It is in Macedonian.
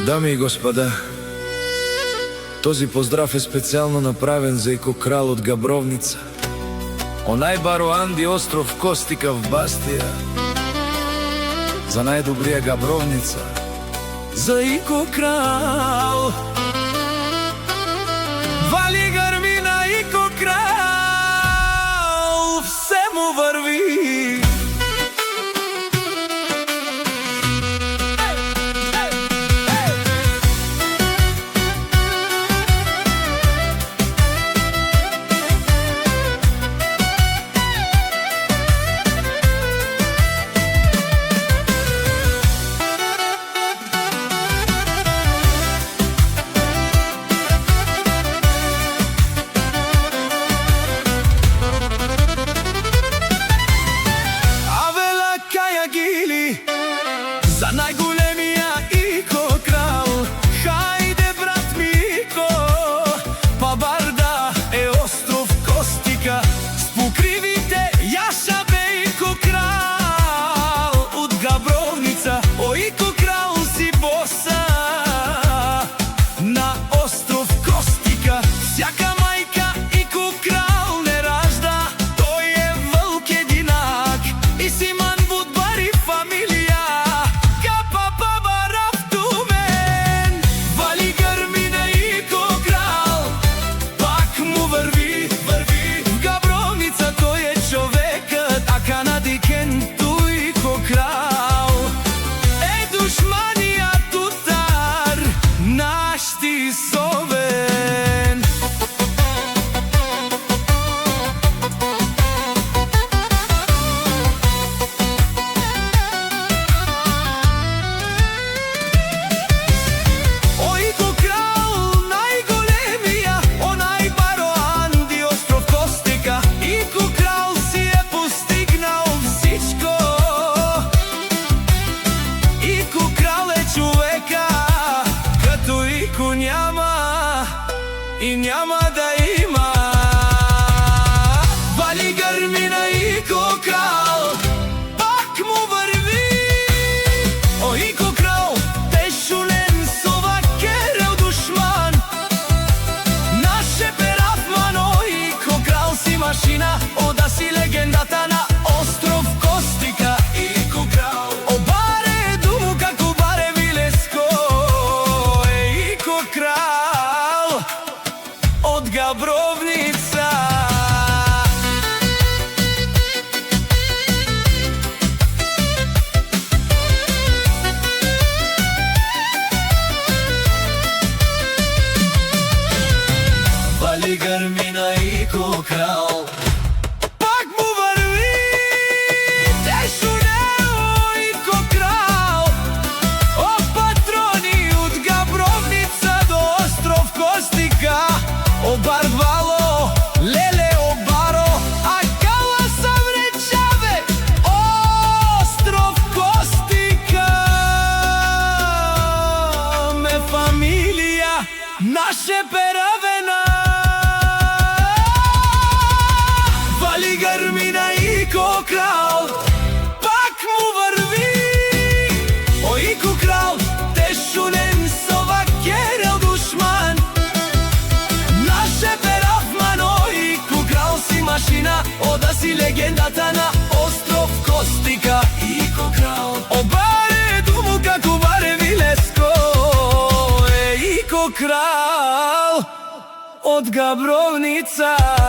Дами и господа, този поздрав е специјално направен за Ико Крал од Габровница, онај баро Анди остров Костика в Бастија, за најдобрија Габровница, за Ико Крал. Вали грмина Ико Крал, все му върви. За најголемија Ико Крал, хајде брат ми Ико, па бар да е остров Костика, спокривите јаша бе Ико Крал од Габровница. О Ико Крал си боса на остров Костика, сјака мајка Ико Крал не ражда, тој е вълк единак и си ман будбари фамилија. И няма да има. Вали грмина Ико Крал, пак му върви. О Ико Крал, тешунен со вакерел душман, наше ператман. О Ико Крал си машина, ода си легендата на остров Костика. Ико Крал, о баре думу како баре Вилеско. Ико Крал од Габровница. Вали грмина Ико Крал, пак му върви. Тешуне о Ико Крал, о патрони од Габровница до остров Костика. О барвало, леле о баро, а кала сам речаве, остров Костика. Ме фамилија, наше перавена. Вали грмина Ико Крал, пак му върви. О Ико Крал, тешунен со вакерел душман, машина, ода си легендата на остров Костика. Ико Крал, о баре думу како баре Вилеско. Ико Крал од Габровница.